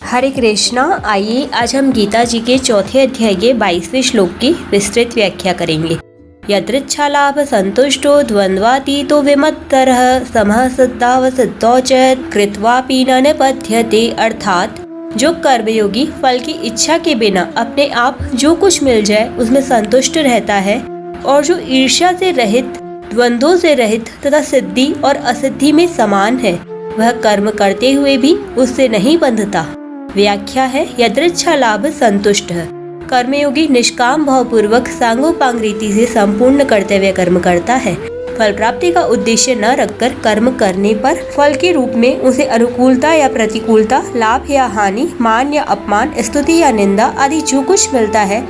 हरे कृष्णा। आइए आज हम गीता जी के चौथे अध्याय के 22वें श्लोक की विस्तृत व्याख्या करेंगे। यदृच्छा लाभ संतुष्टो द्वंद्वातीतो विमत्तरः समः सिद्धावसिद्धौ च कृत्वापि न निबध्यते। अर्थात जो कर्मयोगी फल की इच्छा के बिना अपने आप जो कुछ मिल जाए उसमें संतुष्ट रहता है और जो ईर्ष्या से रहित, द्वंद्वों से रहित तथा सिद्धि और असिद्धि में समान है, वह कर्म करते हुए भी उससे नहीं बंधता। व्याख्या है यदृच्छा लाभ संतुष्ट है। कर्मयोगी निष्काम भावपूर्वक सांगोपांग रीति से संपूर्ण कर्तव्य कर्म करता है। फल प्राप्ति का उद्देश्य न रखकर कर्म करने पर फल के रूप में उसे अनुकूलता या प्रतिकूलता, लाभ या हानि, मान या अपमान, स्तुति या निंदा आदि जो कुछ मिलता है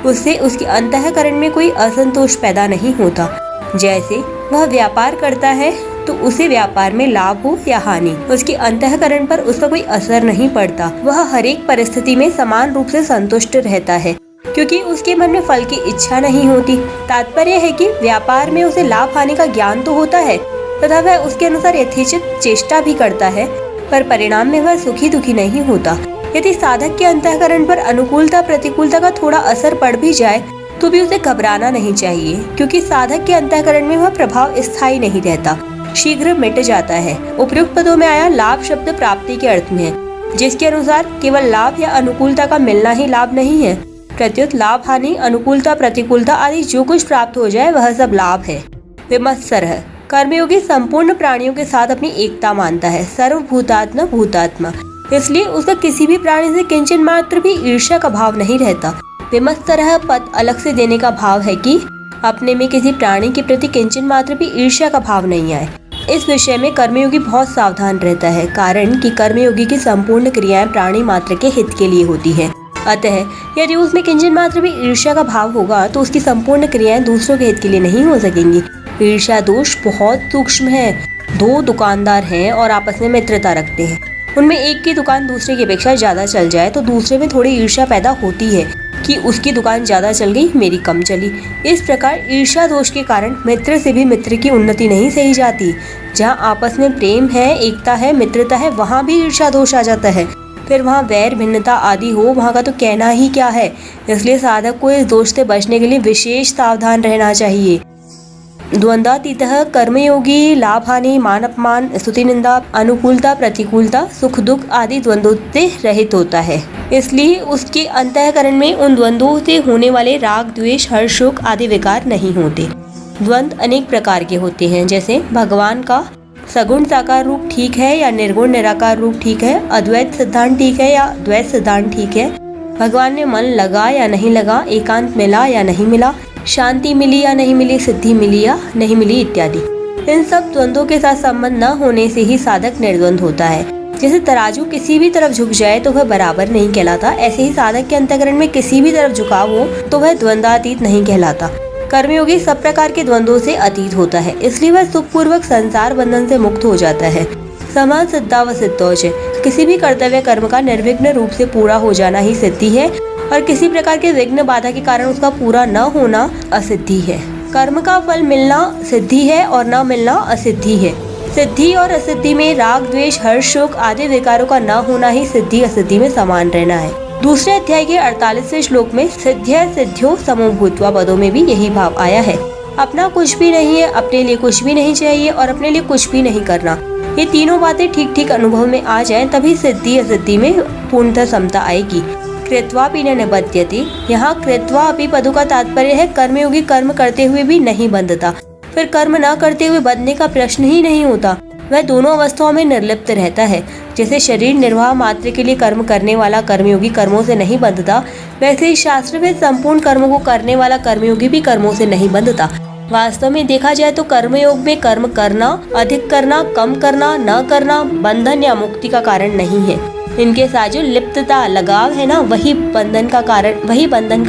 उससे उसके अंतःकरण में कोई असंतोष पैदा नहीं होता। जैसे वह व्यापार करता है तो उसे व्यापार में लाभ हो या हानि, उसके अंतःकरण पर उसका कोई असर नहीं पड़ता। वह हर एक परिस्थिति में समान रूप से संतुष्ट रहता है क्योंकि उसके मन में फल की इच्छा नहीं होती। तात्पर्य है कि व्यापार में उसे लाभ हानि का ज्ञान तो होता है तथा वह उसके अनुसार यथेचित चेष्टा भी करता है, पर परिणाम में वह सुखी दुखी नहीं होता। यदि साधक के अंतःकरण पर अनुकूलता प्रतिकूलता का थोड़ा असर पड़ भी जाए तो भी उसे घबराना नहीं चाहिए, क्योंकि साधक के अंतःकरण में वह प्रभाव स्थायी नहीं रहता, शीघ्र मिट जाता है। उपयुक्त पदों में आया लाभ शब्द प्राप्ति के अर्थ में है, जिसके अनुसार केवल लाभ या अनुकूलता का मिलना ही लाभ नहीं है। प्रत्युत लाभ हानि, अनुकूलता प्रतिकूलता आदि जो कुछ प्राप्त हो जाए वह सब लाभ है। विमत्सर है। कर्मयोगी संपूर्ण प्राणियों के साथ अपनी एकता मानता है, सर्वभूतात्मा भूतात्मा, इसलिए उसका किसी भी प्राणी से किंचन मात्र भी ईर्ष्या का भाव नहीं रहता। विमत्सरः पद अलग से देने का भाव है कि अपने में किसी प्राणी के प्रति किंचन मात्र भी ईर्ष्या का भाव नहीं आए। इस विषय में कर्मयोगी बहुत सावधान रहता है, कारण कि कर्मयोगी की संपूर्ण क्रियाएं प्राणी मात्र के हित के लिए होती हैं। अतः यदि उसमें किंचन मात्र भी ईर्ष्या का भाव होगा तो उसकी संपूर्ण क्रियाएं दूसरों के हित के लिए नहीं हो सकेंगी। ईर्ष्या दोष बहुत सूक्ष्म है। दो दुकानदार हैं और आपस में मित्रता रखते हैं, उनमें एक की दुकान दूसरे की अपेक्षा ज्यादा चल जाए तो दूसरे में थोड़ी ईर्ष्या पैदा होती है कि उसकी दुकान ज्यादा चल गई, मेरी कम चली। इस प्रकार ईर्ष्या दोष के कारण मित्र से भी मित्र की उन्नति नहीं सही जाती। जहाँ आपस में प्रेम है, एकता है, मित्रता है, वहाँ भी ईर्ष्या दोष आ जाता है। फिर वहाँ वैर भिन्नता आदि हो, वहाँ का तो कहना ही क्या है। इसलिए साधक को इस दोष से बचने के लिए विशेष सावधान रहना चाहिए। द्वंद्वातीतः कर्मयोगी लाभ हानि, मान अपमान, स्तुति निंदा, अनुकूलता प्रतिकूलता, सुख दुख आदि द्वंद्वों से रहित होता है। इसलिए उसके अंतःकरण में उन द्वंद्वों से होने वाले राग द्वेष हर्ष शोक आदि विकार नहीं होते। द्वंद्व अनेक प्रकार के होते हैं, जैसे भगवान का सगुण साकार रूप ठीक है या निर्गुण निराकार रूप ठीक है, अद्वैत सिद्धांत ठीक है या द्वैत सिद्धांत ठीक है, भगवान में मन लगा या नहीं लगा, एकांत मिला या नहीं मिला, शांति मिली या नहीं मिली, सिद्धि मिली या नहीं मिली इत्यादि। इन सब द्वंद्वों के साथ संबंध न होने से ही साधक निर्द्वंद होता है। जैसे तराजू किसी भी तरफ झुक जाए तो वह बराबर नहीं कहलाता, ऐसे ही साधक के अंतःकरण में किसी भी तरफ झुकाव हो तो वह द्वंद्वातीत नहीं कहलाता। कर्मयोगी सब प्रकार के द्वंद्वों से अतीत होता है, इसलिए वह सुखपूर्वक संसार बंधन से मुक्त हो जाता है। समः सिद्धावसिद्धौ च, किसी भी कर्तव्य कर्म का निर्विघ्न रूप से पूरा हो जाना ही सिद्धि है और किसी प्रकार के विघ्न बाधा के कारण उसका पूरा न होना असिद्धि है। कर्म का फल मिलना सिद्धि है और न मिलना असिद्धि है। सिद्धि और असिद्धि में राग द्वेष हर्ष शोक आदि विकारों का न होना ही सिद्धि असिद्धि में समान रहना है। दूसरे अध्याय के 48वें श्लोक में सिद्ध्य सिद्ध्यो समो भूत्वा पदों में भी यही भाव आया है। अपना कुछ भी नहीं है, अपने लिए कुछ भी नहीं चाहिए और अपने लिए कुछ भी नहीं करना, ये तीनों बातें ठीक ठीक अनुभव में आ जाएं तभी सिद्धि असिद्धि में पूर्णतः समता आएगी। कृत्वापि न निबध्यते, यहाँ कृत्वापि पदों का तात्पर्य है कर्मयोगी कर्म करते हुए भी नहीं बंधता, फिर कर्म न करते हुए बंधने का प्रश्न ही नहीं होता। वह दोनों अवस्थाओं में निर्लिप्त रहता है। जैसे शरीर निर्वाह मात्र के लिए कर्म करने वाला कर्मयोगी कर्मों से नहीं बंधता, वैसे ही शास्त्र में संपूर्ण कर्मों को करने वाला कर्मयोगी भी कर्मों से नहीं बंधता। वास्तव में देखा जाए तो कर्मयोग में कर्म करना, अधिक करना, कम करना, न करना बंधन या मुक्ति का कारण नहीं है। इनके साथ जो लिप्तता लगाव है ना, वही बंधन का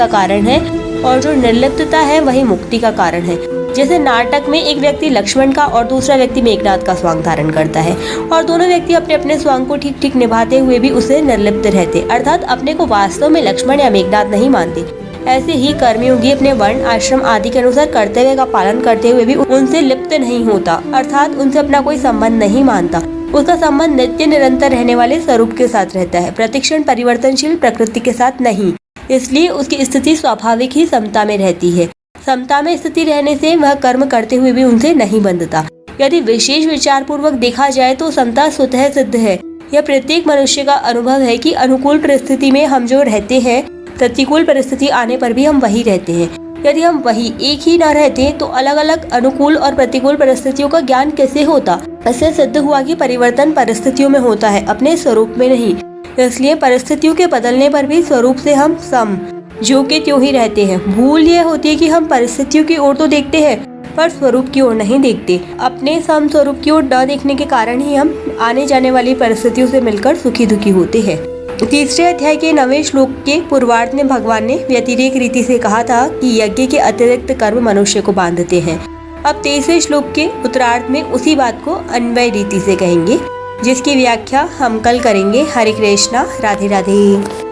कारण है और जो निर्लिप्तता है वही मुक्ति का कारण है। जैसे नाटक में एक व्यक्ति लक्ष्मण का और दूसरा व्यक्ति मेघनाद का स्वांग धारण करता है और दोनों व्यक्ति अपने अपने स्वांग को ठीक ठीक निभाते हुए भी उससे निर्लिप्त रहते, अर्थात अपने को वास्तव में लक्ष्मण या मेघनाद नहीं मानते। ऐसे ही कर्मयोगी अपने वर्ण आश्रम आदि के अनुसार कर्तव्य का पालन करते हुए भी उनसे लिप्त नहीं होता, अर्थात उनसे अपना कोई संबंध नहीं मानता। उसका संबंध नित्य निरंतर रहने वाले स्वरूप के साथ रहता है, प्रतिक्षण परिवर्तनशील प्रकृति के साथ नहीं। इसलिए उसकी स्थिति स्वाभाविक ही समता में रहती है। समता में स्थिति रहने से वह कर्म करते हुए भी उनसे नहीं बंधता। यदि विशेष विचार पूर्वक देखा जाए तो समता स्वतः सिद्ध है। यह प्रत्येक मनुष्य का अनुभव है कि अनुकूल परिस्थिति में हम जो रहते हैं, प्रतिकूल परिस्थिति आने पर भी हम वही रहते हैं। यदि हम वही एक ही न रहते तो अलग अलग अनुकूल और प्रतिकूल परिस्थितियों का ज्ञान कैसे होता। इससे सिद्ध हुआ कि परिवर्तन परिस्थितियों में होता है, अपने स्वरूप में नहीं। इसलिए परिस्थितियों के बदलने पर भी स्वरूप से हम सम जो के त्यों ही रहते हैं। भूल यह होती है कि हम परिस्थितियों की ओर तो देखते हैं पर स्वरूप की ओर नहीं देखते। अपने सम स्वरूप की ओर न देखने के कारण ही हम आने जाने वाली परिस्थितियों से मिलकर सुखी दुखी होते हैं। तीसरे अध्याय के 9वें श्लोक के पूर्वार्ध में भगवान ने व्यतिरेक रीति से कहा था कि यज्ञ के अतिरिक्त कर्म मनुष्य को बांधते हैं। अब 23वें श्लोक के उत्तरार्ध में उसी बात को अन्वय रीति से कहेंगे, जिसकी व्याख्या हम कल करेंगे। हरे कृष्णा, राधे राधे।